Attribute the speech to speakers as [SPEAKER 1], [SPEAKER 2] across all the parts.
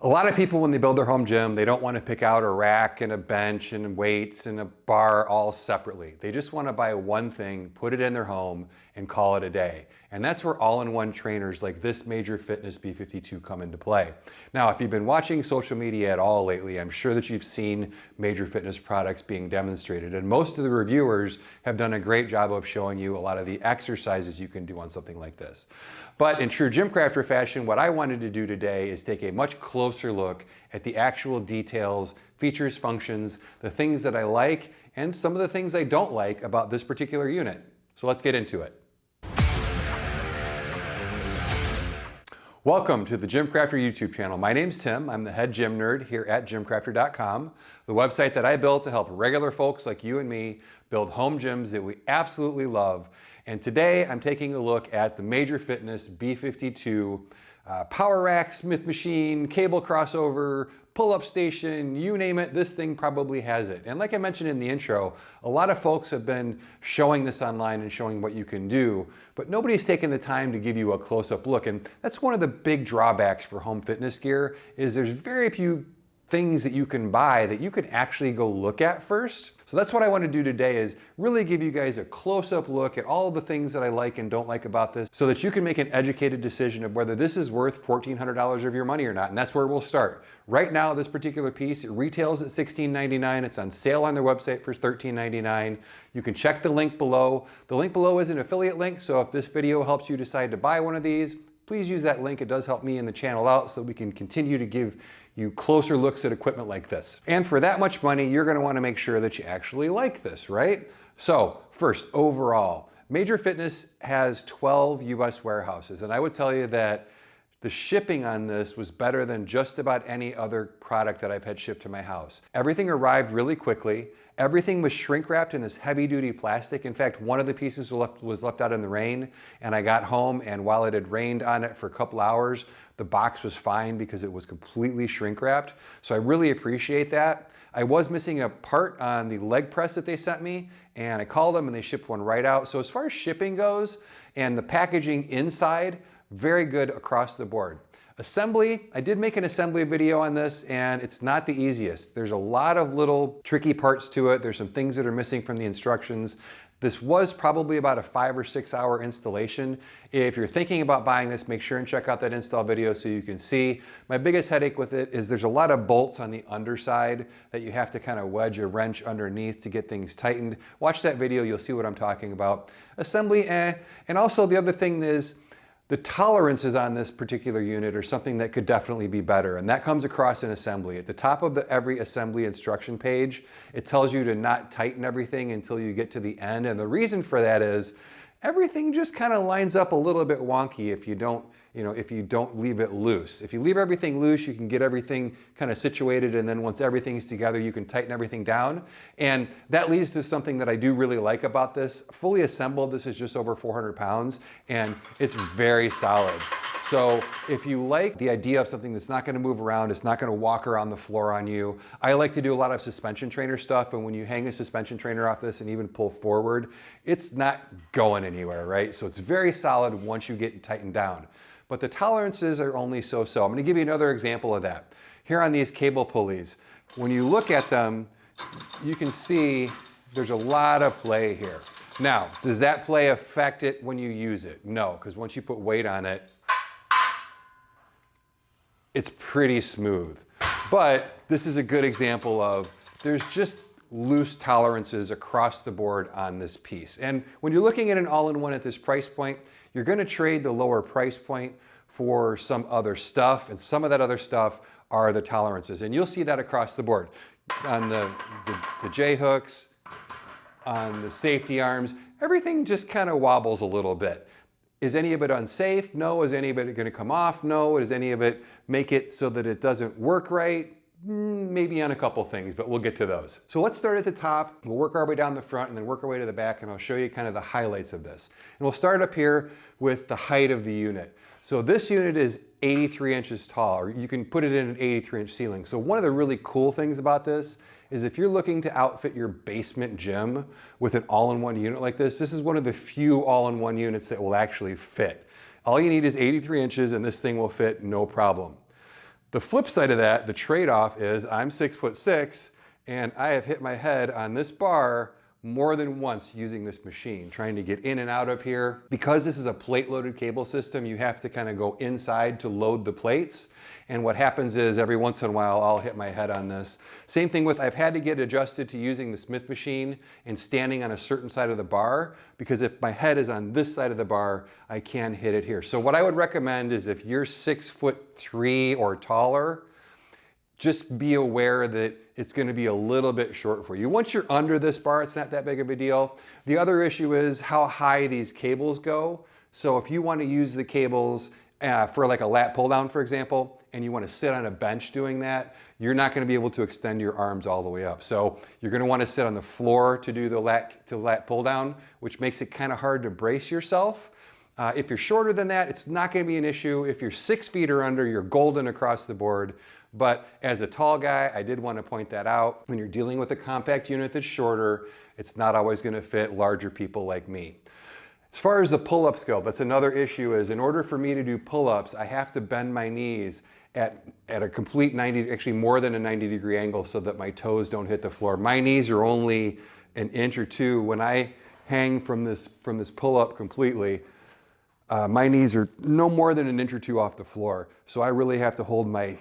[SPEAKER 1] A lot of people, when they build their home gym, they don't want to pick out a rack and a bench and weights and a bar all separately. They just want to buy one thing, put it in their home, and call it a day. And that's where all-in-one trainers like this Major Fitness B52 come into play. Now, if you've been watching social media at all lately, I'm sure that you've seen Major Fitness products being demonstrated. And most of the reviewers have done a great job of showing you a lot of the exercises you can do on something like this. But in true GymCrafter fashion, what I wanted to do today is take a much closer look at the actual details, features, functions, the things that I like, and some of the things I don't like about this particular unit. So let's get into it. Welcome to the GymCrafter YouTube channel. My name's Tim. I'm the head gym nerd here at GymCrafter.com, the website that I built to help regular folks like you and me build home gyms that we absolutely love. And today I'm taking a look at the Major Fitness B52 power rack, Smith machine, cable crossover, pull-up station, you name it, this thing probably has it. And like I mentioned in the intro, a lot of folks have been showing this online and showing what you can do, but nobody's taken the time to give you a close-up look. And that's one of the big drawbacks for home fitness gear, is there's very few things that you can buy that you can actually go look at first. So that's what I want to do today, is really give you guys a close-up look at all the things that I like and don't like about this, so that you can make an educated decision of whether this is worth $1,400 of your money or not. And that's where we'll start. Right now, this particular piece, it retails at $16.99. It's on sale on their website for $13.99. You can check the link below. The link below is an affiliate link, so if this video helps you decide to buy one of these, please use that link. It does help me and the channel out so we can continue to give you closer looks at equipment like this. And for that much money, you're gonna wanna make sure that you actually like this, right? So first, overall, Major Fitness has 12 US warehouses, and I would tell you that the shipping on this was better than just about any other product that I've had shipped to my house. Everything arrived really quickly. Everything was shrink wrapped in this heavy duty plastic. In fact, one of the pieces was left out in the rain, and I got home, and while it had rained on it for a couple hours, the box was fine because it was completely shrink wrapped. So I really appreciate that. I was missing a part on the leg press that they sent me, and I called them and they shipped one right out. So as far as shipping goes and the packaging inside, very good across the board. Assembly, I did make an assembly video on this, and it's not the easiest. There's a lot of little tricky parts to it. There's some things that are missing from the instructions. This was probably about a 5 or 6 hour installation. If you're thinking about buying this, make sure and check out that install video so you can see. My biggest headache with it is there's a lot of bolts on the underside that you have to kind of wedge a wrench underneath to get things tightened. Watch that video, you'll see what I'm talking about. Assembly, And also the other thing is, the tolerances on this particular unit are something that could definitely be better, and that comes across in assembly. At the top of every assembly instruction page, it tells you to not tighten everything until you get to the end, and the reason for that is everything just kind of lines up a little bit wonky if you don't leave it loose. If you leave everything loose, you can get everything kind of situated, and then once everything's together, you can tighten everything down. And that leads to something that I do really like about this. Fully assembled, this is just over 400 pounds, and it's very solid. So if you like the idea of something that's not gonna move around, it's not gonna walk around the floor on you. I like to do a lot of suspension trainer stuff, and when you hang a suspension trainer off this and even pull forward, it's not going anywhere, right? So it's very solid once you get tightened down. But the tolerances are only so-so. I'm gonna give you another example of that. Here on these cable pulleys, when you look at them, you can see there's a lot of play here. Now, does that play affect it when you use it? No, because once you put weight on it, it's pretty smooth. But this is a good example of there's just loose tolerances across the board on this piece. And when you're looking at an all-in-one at this price point, you're gonna trade the lower price point for some other stuff, and some of that other stuff are the tolerances. And you'll see that across the board. On the JHooks, on the safety arms, everything just kind of wobbles a little bit. Is any of it unsafe? No. Is any of it gonna come off? No. Does any of it make it so that it doesn't work right? Maybe on a couple things, but we'll get to those. So let's start at the top. We'll work our way down the front and then work our way to the back, and I'll show you kind of the highlights of this. And we'll start up here with the height of the unit. So this unit is 83 inches tall, or you can put it in an 83-inch ceiling. So one of the really cool things about this is if you're looking to outfit your basement gym with an all-in-one unit like this, this is one of the few all-in-one units that will actually fit. All you need is 83 inches and this thing will fit no problem. The flip side of that, the trade-off is I'm 6'6", and I have hit my head on this bar more than once using this machine, trying to get in and out of here. Because this is a plate-loaded cable system, you have to kind of go inside to load the plates. And what happens is every once in a while, I'll hit my head on this. Same thing with, I've had to get adjusted to using the Smith machine and standing on a certain side of the bar, because if my head is on this side of the bar, I can hit it here. So what I would recommend is if you're 6'3" or taller, just be aware that it's going to be a little bit short for you. Once you're under this bar, it's not that big of a deal. The other issue is how high these cables go. So if you want to use the cables for like a lat pull down, for example, and you want to sit on a bench doing that, you're not going to be able to extend your arms all the way up. So you're going to want to sit on the floor to do the lat pull down, which makes it kind of hard to brace yourself. If you're shorter than that, it's not going to be an issue. If you're 6 feet or under, you're golden across the board. But as a tall guy, I did want to point that out. When you're dealing with a compact unit that's shorter, it's not always going to fit larger people like me. As far as the pull-ups go, that's another issue, is in order for me to do pull-ups, I have to bend my knees at a complete 90, actually more than a 90-degree angle, so that my toes don't hit the floor. My knees are only an inch or two. When I hang from this pull-up completely, my knees are no more than an inch or two off the floor. So I really have to hold my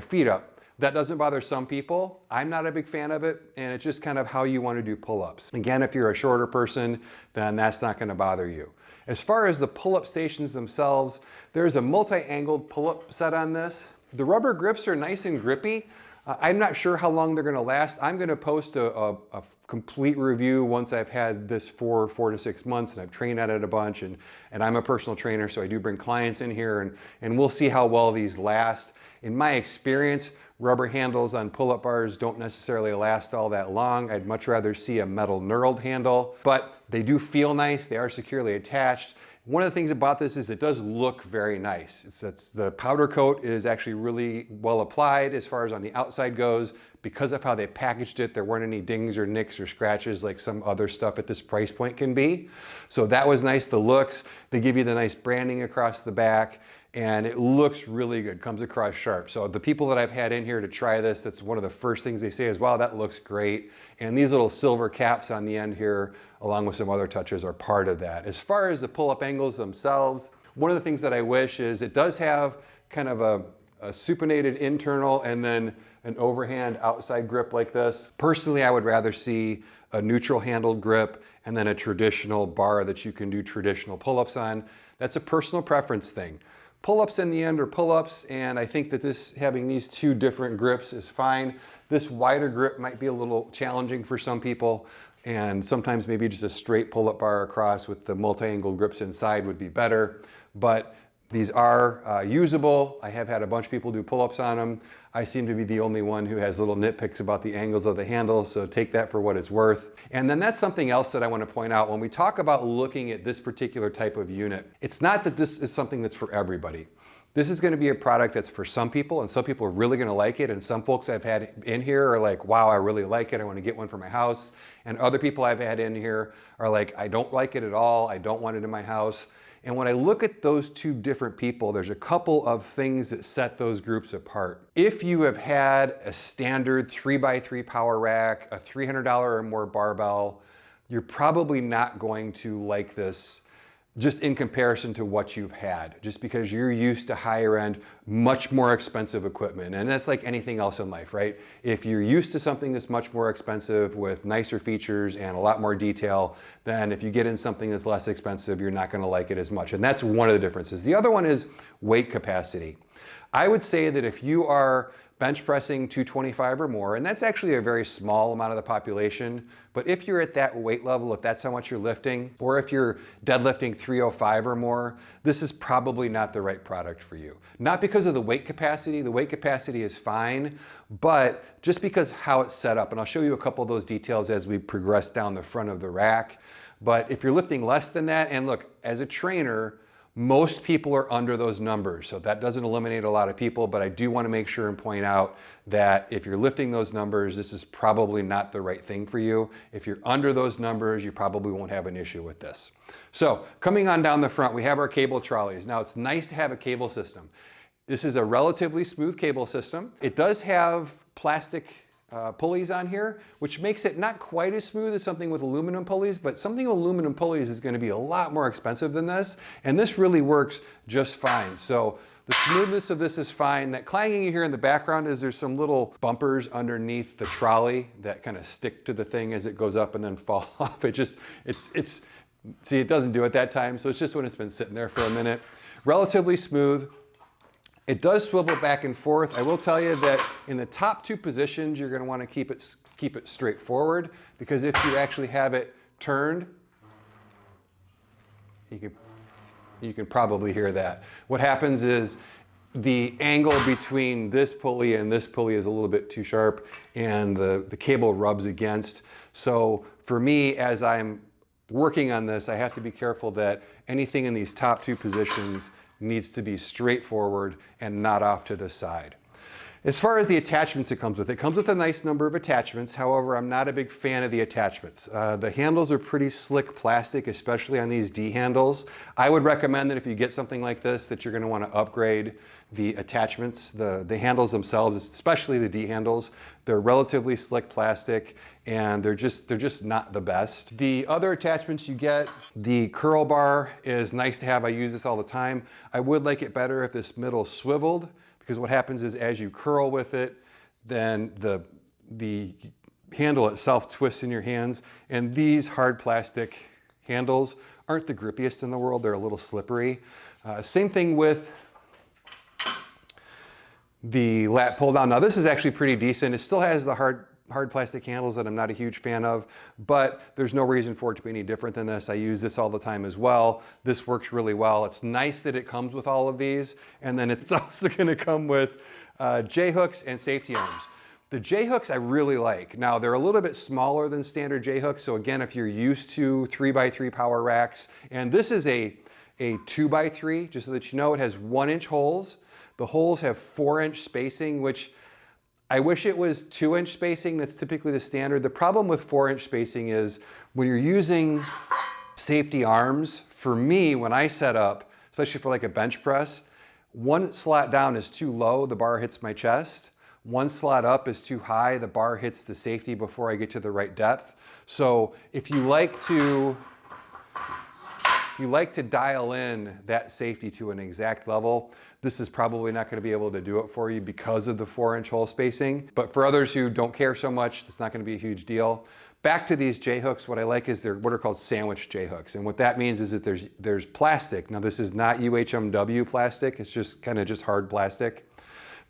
[SPEAKER 1] feet up. That doesn't bother some people. I'm not a big fan of it, and it's just kind of how you want to do pull-ups. Again, if you're a shorter person, then that's not going to bother you. As far as the pull-up stations themselves, there's a multi-angled pull-up set on this. The rubber grips are nice and grippy. I'm not sure how long they're going to last. I'm going to post a complete review once I've had this for 4 to 6 months and I've trained at it a bunch, and I'm a personal trainer, so I do bring clients in here, and we'll see how well these last. In my experience, rubber handles on pull-up bars don't necessarily last all that long. I'd much rather see a metal knurled handle, but they do feel nice. They are securely attached. One of the things about this is it does look very nice. The powder coat is actually really well applied as far as on the outside goes. Because of how they packaged it, there weren't any dings or nicks or scratches like some other stuff at this price point can be. So that was nice, the looks. They give you the nice branding across the back, and it looks really good, comes across sharp. So the people that I've had in here to try this, that's one of the first things they say is, wow, that looks great. And these little silver caps on the end here, along with some other touches, are part of that. As far as the pull-up angles themselves, one of the things that I wish is it does have kind of a supinated internal and then an overhand outside grip like this. Personally, I would rather see a neutral handled grip and then a traditional bar that you can do traditional pull-ups on. That's a personal preference thing. Pull-ups in the end are pull-ups, and I think that having these two different grips is fine. This wider grip might be a little challenging for some people, and sometimes maybe just a straight pull-up bar across with the multi-angled grips inside would be better. But these are usable. I have had a bunch of people do pull-ups on them. I seem to be the only one who has little nitpicks about the angles of the handle, so take that for what it's worth. And then that's something else that I want to point out. When we talk about looking at this particular type of unit, it's not that this is something that's for everybody. This is going to be a product that's for some people, and some people are really going to like it, and some folks I've had in here are like, wow, I really like it, I want to get one for my house. And other people I've had in here are like, I don't like it at all, I don't want it in my house. And when I look at those two different people, there's a couple of things that set those groups apart. If you have had a standard 3x3 power rack, a $300 or more barbell, you're probably not going to like this just in comparison to what you've had, just because you're used to higher end, much more expensive equipment. And that's like anything else in life, right? If you're used to something that's much more expensive with nicer features and a lot more detail, then if you get in something that's less expensive, you're not gonna like it as much. And that's one of the differences. The other one is weight capacity. I would say that if you are bench pressing 225 or more, and that's actually a very small amount of the population, but if you're at that weight level, if that's how much you're lifting, or if you're deadlifting 305 or more, this is probably not the right product for you. Not because of the weight capacity is fine, but just because how it's set up, and I'll show you a couple of those details as we progress down the front of the rack. But if you're lifting less than that, and look, as a trainer, most people are under those numbers, so that doesn't eliminate a lot of people, but I do want to make sure and point out that if you're lifting those numbers, this is probably not the right thing for you. If you're under those numbers, you probably won't have an issue with this. So coming on down the front, we have our cable trolleys. Now it's nice to have a cable system. This is a relatively smooth cable system. It does have plastic pulleys on here, which makes it not quite as smooth as something with aluminum pulleys, but something with aluminum pulleys is going to be a lot more expensive than this, and this really works just fine. So the smoothness of this is fine. That clanging you hear in the background is there's some little bumpers underneath the trolley that kind of stick to the thing as it goes up and then fall off. See, it doesn't do it that time, so it's just when it's been sitting there for a minute. Relatively smooth. It does swivel back and forth. I will tell you that in the top two positions, you're going to want to keep it straight forward, because if you actually have it turned, you can probably hear that. What happens is the angle between this pulley and this pulley is a little bit too sharp, and the cable rubs against. So for me, as I'm working on this, I have to be careful that anything in these top two positions needs to be straightforward and not off to the side. As far as the attachments it comes with a nice number of attachments. However, I'm not a big fan of the attachments. The handles are pretty slick plastic, especially on these D handles. I would recommend that if you get something like this, that you're going to want to upgrade the attachments. The handles themselves, especially the D handles, they're relatively slick plastic, and they're just not the best. The other attachments you get, the curl bar is nice to have. I use this all the time. I would like it better if this middle swiveled, because what happens is as you curl with it, then the handle itself twists in your hands, and these hard plastic handles aren't the grippiest in the world. They're a little slippery. Same thing with the lat pull down. Now this is actually pretty decent. It still has the hard plastic handles that I'm not a huge fan of, but there's no reason for it to be any different than this. I use this all the time as well. This works really well. It's nice that it comes with all of these, and then it's also going to come with JHooks and safety arms. The JHooks I really like. Now they're a little bit smaller than standard JHooks, so again, if you're used to 3x3 power racks, and this is a 2x3, just so that you know, it has 1-inch holes. The holes have 4-inch spacing, which I wish it was 2-inch spacing. That's typically the standard. The problem with 4-inch spacing is when you're using safety arms, for me, when I set up, especially for like a bench press, one slot down is too low, the bar hits my chest. One slot up is too high, the bar hits the safety before I get to the right depth. So if you like to dial in that safety to an exact level, this is probably not going to be able to do it for you because of the 4-inch hole spacing. But for others who don't care so much, it's not going to be a huge deal. Back to these JHooks, what I like is they're what are called sandwich JHooks. And what that means is that there's plastic. Now this is not UHMW plastic, it's just kind of just hard plastic.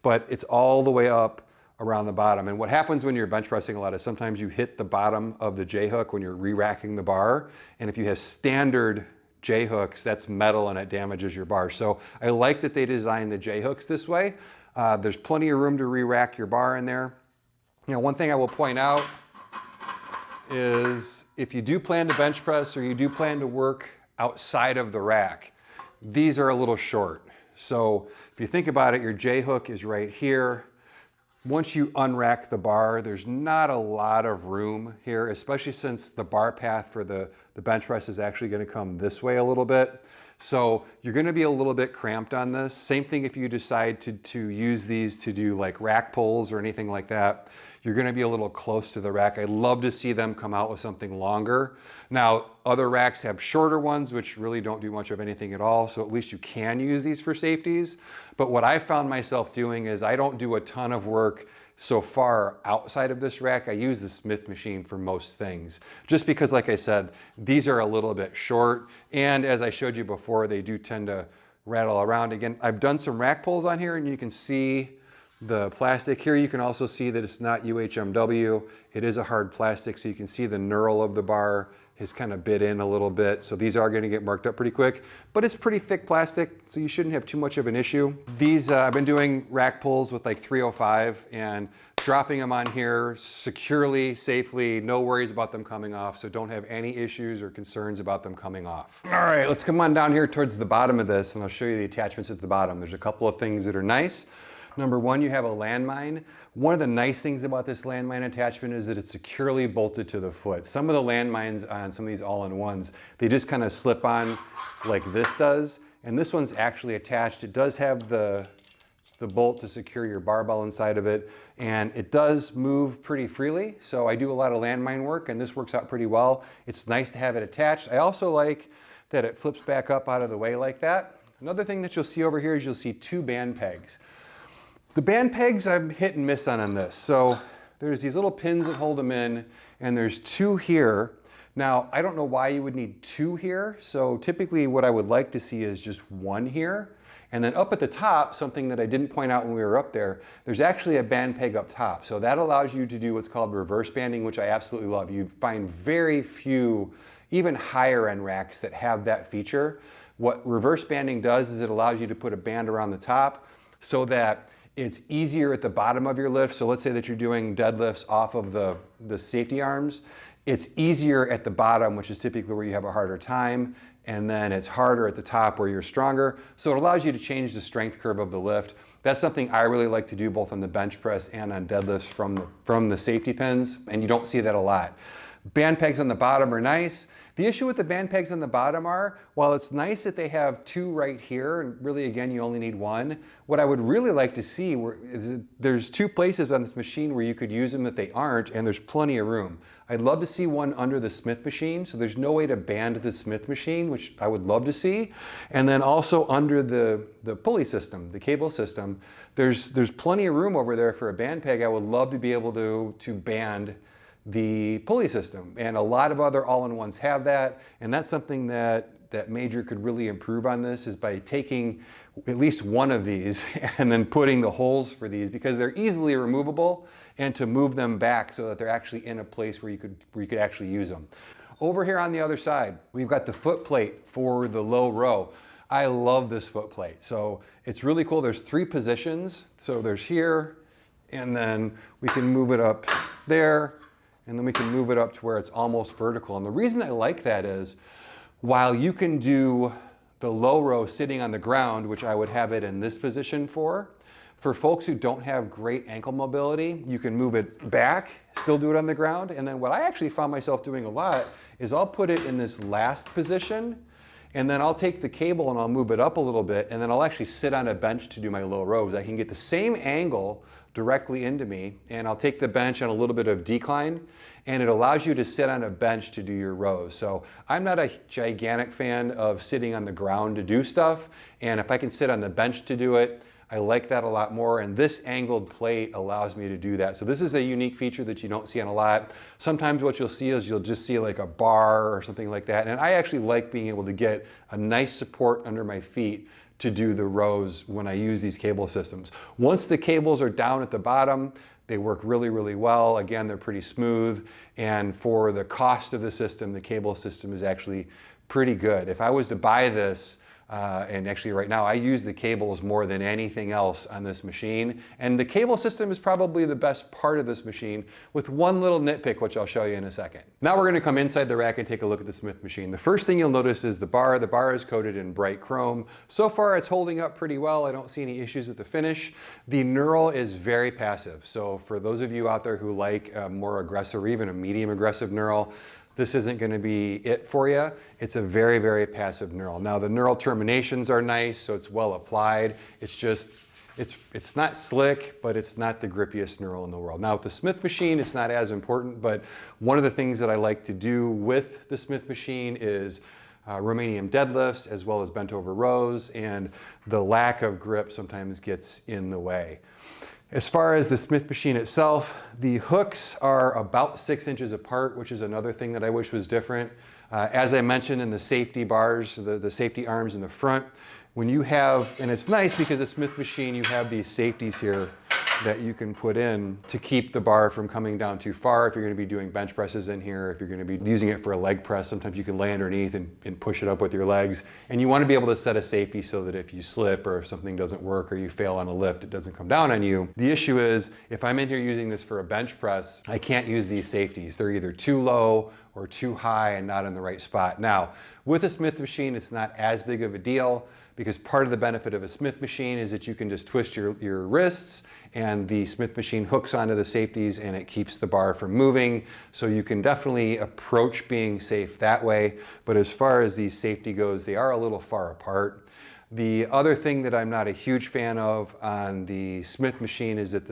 [SPEAKER 1] But it's all the way up around the bottom. And what happens when you're bench pressing a lot is sometimes you hit the bottom of the JHook when you're re-racking the bar. And if you have standard JHooks, that's metal and it damages your bar. So I like that they designed the JHooks this way. There's plenty of room to re-rack your bar in there. You know, one thing I will point out is if you do plan to bench press or you do plan to work outside of the rack, these are a little short. So if you think about it, your JHook is right here. Once you unrack the bar, there's not a lot of room here, especially since the bar path for the bench press is actually going to come this way a little bit. So you're going to be a little bit cramped on this. Same thing if you decide to use these to do like rack pulls or anything like that. You're going to be a little close to the rack. I love to see them come out with something longer. Now, other racks have shorter ones, which really don't do much of anything at all. So at least you can use these for safeties. But what I found myself doing is I don't do a ton of work so far outside of this rack. I use the Smith machine for most things, just because, like I said, these are a little bit short. And as I showed you before, they do tend to rattle around. Again, I've done some rack pulls on here and you can see the plastic here. You can also see that it's not UHMW. It is a hard plastic, so you can see the knurl of the bar has kind of bit in a little bit. So these are going to get marked up pretty quick, but it's pretty thick plastic, so you shouldn't have too much of an issue. These, I've been doing rack pulls with like 305 and dropping them on here securely, safely, no worries about them coming off, so don't have any issues or concerns about them coming off. All right, let's come on down here towards the bottom of this and I'll show you the attachments at the bottom. There's a couple of things that are nice. Number one, you have a landmine. One of the nice things about this landmine attachment is that it's securely bolted to the foot. Some of the landmines on some of these all-in-ones, they just kind of slip on like this does. And this one's actually attached. It does have the the bolt to secure your barbell inside of it, and it does move pretty freely. So I do a lot of landmine work, and this works out pretty well. It's nice to have it attached. I also like that it flips back up out of the way like that. Another thing that you'll see over here is you'll see 2 band pegs. The band pegs I'm hit and miss on this. So there's these little pins that hold them in, and there's 2 here. Now, I don't know why you would need 2 here. So typically what I would like to see is just 1 here. And then up at the top, something that I didn't point out when we were up there, there's actually a band peg up top. So that allows you to do what's called reverse banding, which I absolutely love. You find very few, even higher end racks that have that feature. What reverse banding does is it allows you to put a band around the top so that it's easier at the bottom of your lift. So let's say that you're doing deadlifts off of the safety arms. It's easier at the bottom, which is typically where you have a harder time, and then it's harder at the top where you're stronger. So it allows you to change the strength curve of the lift. That's something I really like to do both on the bench press and on deadlifts from the safety pins, and you don't see that a lot. Band pegs on the bottom are nice. The issue with the band pegs on the bottom are, while it's nice that they have 2 right here, and really again you only need 1, what I would really like to see is there's 2 places on this machine where you could use them that they aren't, and there's plenty of room. I'd love to see one under the Smith machine, so there's no way to band the Smith machine, which I would love to see. And then also under the pulley system, the cable system, there's plenty of room over there for a band peg. I would love to be able to band the pulley system, and a lot of other all-in-ones have that, and that's something that Major could really improve on this, is by taking at least one of these and then putting the holes for these, because they're easily removable, and to move them back so that they're actually in a place where you could actually use them. Over here on the other side, we've got the foot plate for the low row. I love this foot plate. So it's really cool. There's 3 positions. So there's here, and then we can move it up there, and then we can move it up to where it's almost vertical. And the reason I like that is, while you can do the low row sitting on the ground, which I would have it in this position for folks who don't have great ankle mobility, you can move it back, still do it on the ground. And then what I actually found myself doing a lot is I'll put it in this last position, and then I'll take the cable and I'll move it up a little bit, and then I'll actually sit on a bench to do my low rows. I can get the same angle directly into me, and I'll take the bench on a little bit of decline, and it allows you to sit on a bench to do your rows. So I'm not a gigantic fan of sitting on the ground to do stuff, and if I can sit on the bench to do it, I like that a lot more, and this angled plate allows me to do that. So this is a unique feature that you don't see on a lot. Sometimes what you'll see is you'll just see like a bar or something like that, and I actually like being able to get a nice support under my feet to do the rows when I use these cable systems. Once the cables are down at the bottom, they work really, really well. Again, they're pretty smooth, and for the cost of the system, the cable system is actually pretty good. If I was to buy this, and actually right now I use the cables more than anything else on this machine, and the cable system is probably the best part of this machine, with one little nitpick which I'll show you in a second. Now we're going to come inside the rack and take a look at the Smith machine. The first thing you'll notice is the bar. The bar is coated in bright chrome. So far it's holding up pretty well. I don't see any issues with the finish. The knurl is very passive, so for those of you out there who like a more aggressive or even a medium aggressive knurl, this isn't going to be it for you. It's a very, very passive knurl. Now the knurl terminations are nice, so it's well applied. It's just, it's not slick, but it's not the grippiest knurl in the world. Now with the Smith machine, it's not as important, but one of the things that I like to do with the Smith machine is Romanian deadlifts as well as bent over rows, and the lack of grip sometimes gets in the way. As far as the Smith machine itself, the hooks are about 6 inches apart, which is another thing that I wish was different. As I mentioned in the safety bars, the safety arms in the front, when you have, and it's nice because the Smith machine, you have these safeties here that you can put in to keep the bar from coming down too far. If you're going to be doing bench presses in here, if you're going to be using it for a leg press, sometimes you can lay underneath and push it up with your legs. And you want to be able to set a safety so that if you slip or if something doesn't work or you fail on a lift, it doesn't come down on you. The issue is, if I'm in here using this for a bench press, I can't use these safeties. They're either too low or too high and not in the right spot. Now, with a Smith machine, it's not as big of a deal, because part of the benefit of a Smith machine is that you can just twist your wrists, and the Smith machine hooks onto the safeties and it keeps the bar from moving. So you can definitely approach being safe that way. But as far as the safety goes, they are a little far apart. The other thing that I'm not a huge fan of on the Smith machine is that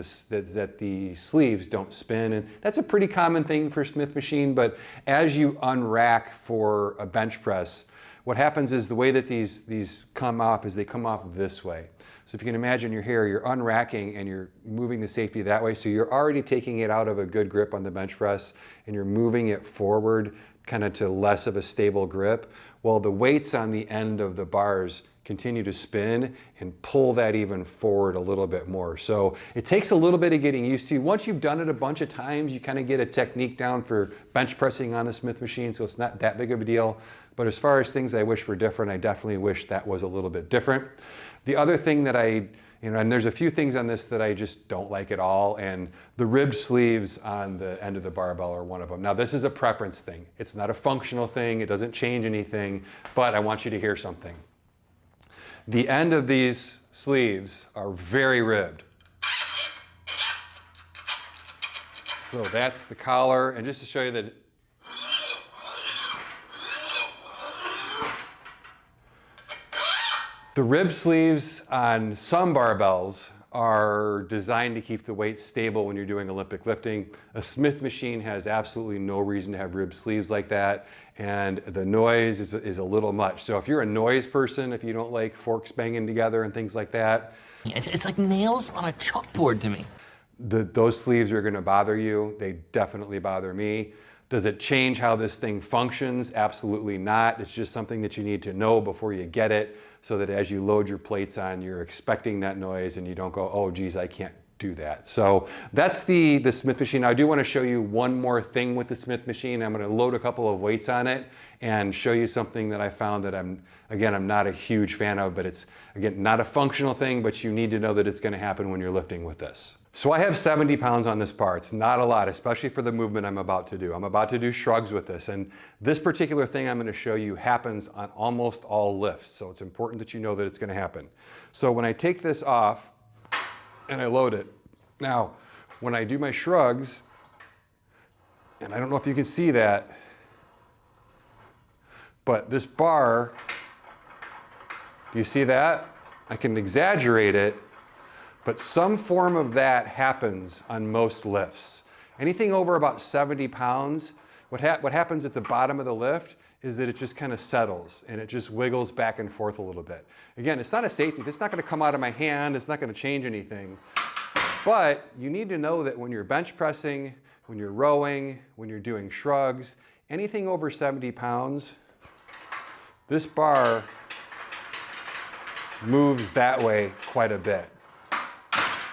[SPEAKER 1] the sleeves don't spin, and that's a pretty common thing for Smith machine, but as you unrack for a bench press, what happens is the way that these come off is they come off this way. So if you can imagine you're unracking and you're moving the safety that way, so you're already taking it out of a good grip on the bench press and you're moving it forward kind of to less of a stable grip. Well, the weights on the end of the bars continue to spin and pull that even forward a little bit more. So it takes a little bit of getting used to. Once you've done it a bunch of times, you kind of get a technique down for bench pressing on the Smith machine, so it's not that big of a deal. But as far as things I wish were different, I definitely wish that was a little bit different. The other thing that and there's a few things on this that I just don't like at all, and the ribbed sleeves on the end of the barbell are one of them. Now this is a preference thing. It's not a functional thing, it doesn't change anything, but I want you to hear something. The end of these sleeves are very ribbed. So that's the collar, and just to show you that the rib sleeves on some barbells are designed to keep the weight stable when you're doing Olympic lifting. A Smith machine has absolutely no reason to have rib sleeves like that, and the noise is a little much. So if you're a noise person, if you don't like forks banging together and things like that,
[SPEAKER 2] it's like nails on a chalkboard to me.
[SPEAKER 1] Those sleeves are gonna bother you. They definitely bother me. Does it change how this thing functions? Absolutely not. It's just something that you need to know before you get it, so that as you load your plates on, you're expecting that noise and you don't go, oh geez, I can't do that. So that's the Smith machine. Now, I do want to show you one more thing with the Smith machine. I'm going to load a couple of weights on it and show you something that I found that I'm not a huge fan of, but it's, again, not a functional thing, but you need to know that it's going to happen when you're lifting with this. So I have 70 pounds on this bar. It's not a lot, especially for the movement I'm about to do. I'm about to do shrugs with this, and this particular thing I'm going to show you happens on almost all lifts, so it's important that you know that it's going to happen. So when I take this off and I load it, now when I do my shrugs, and I don't know if you can see that, but this bar, do you see that? I can exaggerate it, but some form of that happens on most lifts. Anything over about 70 pounds, what happens at the bottom of the lift is that it just kind of settles and it just wiggles back and forth a little bit. Again, it's not a safety. It's not going to come out of my hand. It's not going to change anything. But you need to know that when you're bench pressing, when you're rowing, when you're doing shrugs, anything over 70 pounds, this bar moves that way quite a bit.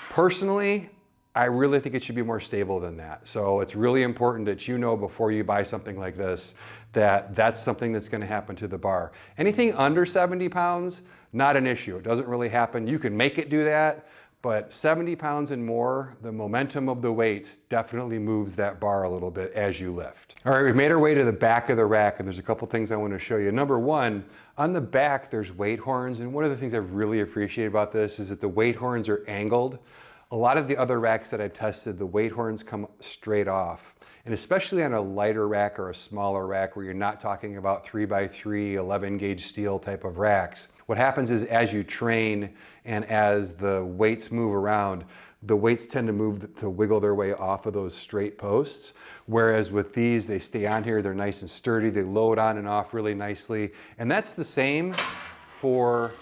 [SPEAKER 1] Personally, I really think it should be more stable than that. So it's really important that you know before you buy something like this that that's something that's going to happen to the bar. Anything under 70 pounds, not an issue. It doesn't really happen. You can make it do that, but 70 pounds and more, the momentum of the weights definitely moves that bar a little bit as you lift. All right, we've made our way to the back of the rack, and there's a couple things I want to show you. Number one, on the back, there's weight horns, and one of the things I really appreciate about this is that the weight horns are angled. A lot of the other racks that I've tested, the weight horns come straight off. And especially on a lighter rack or a smaller rack where you're not talking about 3x3, 11 gauge steel type of racks, what happens is as you train and as the weights move around, the weights tend to wiggle their way off of those straight posts. Whereas with these, they stay on here, they're nice and sturdy, they load on and off really nicely. And that's the same for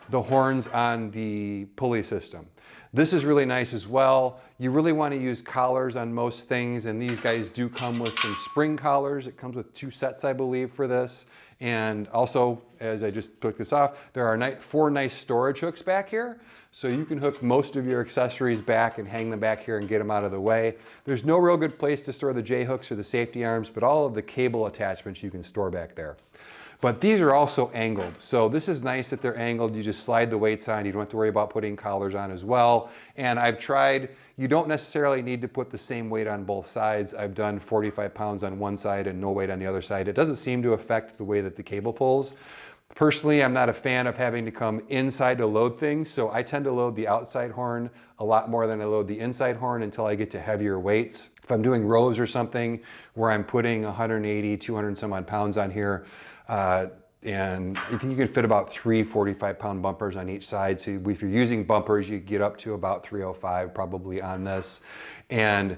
[SPEAKER 1] the horns on the pulley system. This is really nice as well. You really want to use collars on most things, and these guys do come with some spring collars. It comes with 2 sets, I believe, for this. And also, as I just took this off, there are 4 nice storage hooks back here. So you can hook most of your accessories back and hang them back here and get them out of the way. There's no real good place to store the JHooks or the safety arms, but all of the cable attachments you can store back there. But these are also angled. So this is nice that they're angled. You just slide the weights on. You don't have to worry about putting collars on as well. And I've tried, you don't necessarily need to put the same weight on both sides. I've done 45 pounds on one side and no weight on the other side. It doesn't seem to affect the way that the cable pulls. Personally, I'm not a fan of having to come inside to load things, so I tend to load the outside horn a lot more than I load the inside horn until I get to heavier weights. If I'm doing rows or something where I'm putting 180, 200 some odd pounds on here, And I think you can fit about 3 45-pound bumpers on each side. So if you're using bumpers, you get up to about 305 probably on this. And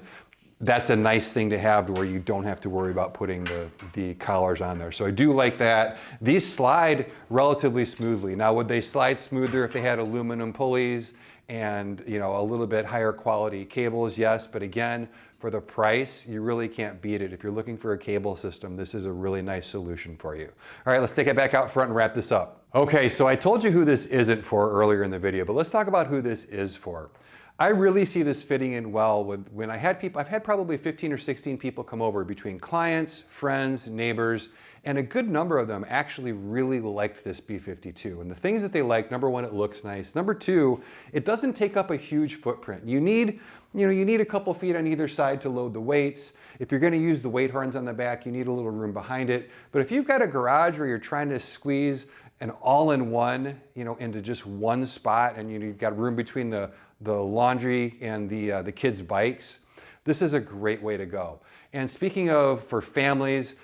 [SPEAKER 1] that's a nice thing to have, to where you don't have to worry about putting the collars on there. So I do like that. These slide relatively smoothly. Now, would they slide smoother if they had aluminum pulleys and, you know, a little bit higher quality cables? Yes, but again, for the price, you really can't beat it. If you're looking for a cable system, this is a really nice solution for you. All right, let's take it back out front and wrap this up. Okay, so I told you who this isn't for earlier in the video, but let's talk about who this is for. I really see this fitting in well with when I had people. I've had probably 15 or 16 people come over, between clients, friends, neighbors, and a good number of them actually really liked this B52. And the things that they like, number one, it looks nice. Number two, it doesn't take up a huge footprint. You need a couple feet on either side to load the weights. If you're going to use the weight horns on the back, you need a little room behind it. But if you've got a garage where you're trying to squeeze an all-in-one, into just one spot, and you've got room between the laundry and the kids' bikes, this is a great way to go. And speaking of for families,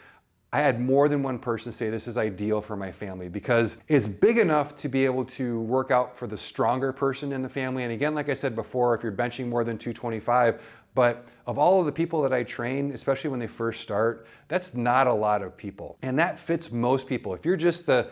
[SPEAKER 1] I had more than one person say this is ideal for my family, because it's big enough to be able to work out for the stronger person in the family. And again, like I said before, if you're benching more than 225, but of all of the people that I train, especially when they first start, that's not a lot of people. And that fits most people. If you're just the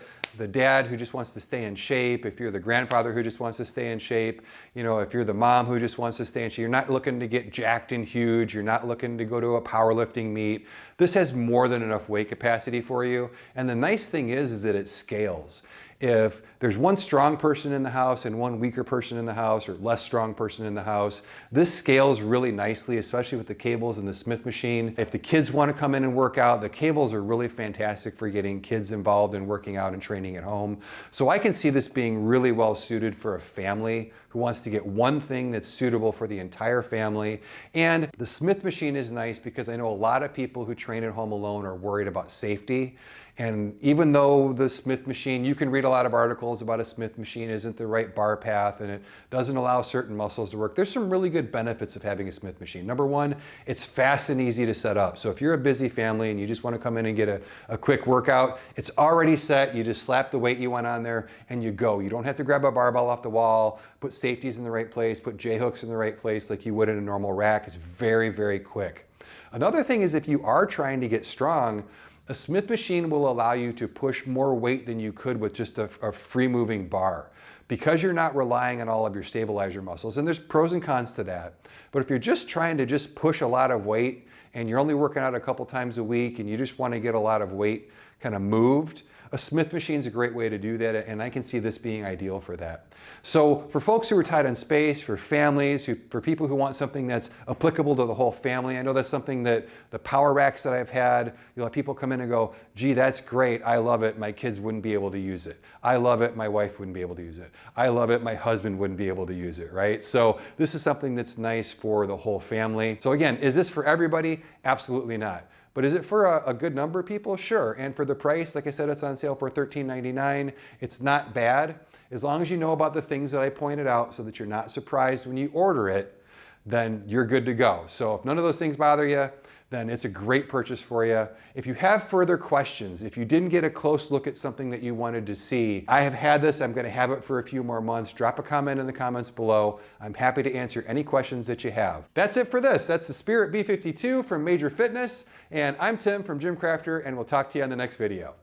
[SPEAKER 1] dad who just wants to stay in shape, if you're the grandfather who just wants to stay in shape, if you're the mom who just wants to stay in shape, you're not looking to get jacked and huge, you're not looking to go to a powerlifting meet, this has more than enough weight capacity for you. And the nice thing is that it scales. If there's one strong person in the house and one weaker person in the house, or less strong person in the house, this scales really nicely, especially with the cables and the Smith machine. If the kids want to come in and work out, the cables are really fantastic for getting kids involved in working out and training at home. So I can see this being really well suited for a family who wants to get one thing that's suitable for the entire family. And the Smith machine is nice because I know a lot of people who train at home alone are worried about safety. And even though the Smith machine, you can read a lot of articles about a Smith machine isn't the right bar path and it doesn't allow certain muscles to work, there's some really good benefits of having a Smith machine. Number one, it's fast and easy to set up. So if you're a busy family and you just want to come in and get a quick workout, it's already set. You just slap the weight you want on there and you go. You don't have to grab a barbell off the wall, put safeties in the right place, put JHooks in the right place like you would in a normal rack. It's very, very quick. Another thing is, if you are trying to get strong, a Smith machine will allow you to push more weight than you could with just a free moving bar, because you're not relying on all of your stabilizer muscles. And there's pros and cons to that. But if you're just trying to just push a lot of weight and you're only working out a couple times a week and you just want to get a lot of weight kind of moved, a Smith machine is a great way to do that, and I can see this being ideal for that. So for folks who are tight on space, for families, for people who want something that's applicable to the whole family, I know that's something that the power racks that I've had, you'll have people come in and go, gee, that's great, I love it, my kids wouldn't be able to use it. I love it, my wife wouldn't be able to use it. I love it, my husband wouldn't be able to use it, right? So this is something that's nice for the whole family. So again, is this for everybody? Absolutely not. But is it for a good number of people? Sure. And for the price, like I said, it's on sale for $13.99. It's not bad. As long as you know about the things that I pointed out so that you're not surprised when you order it, then you're good to go. So if none of those things bother you, then it's a great purchase for you. If you have further questions, if you didn't get a close look at something that you wanted to see, I have had this, I'm gonna have it for a few more months. Drop a comment in the comments below. I'm happy to answer any questions that you have. That's it for this. That's the Spirit B52 from Major Fitness. And I'm Tim from GymCrafter, and we'll talk to you on the next video.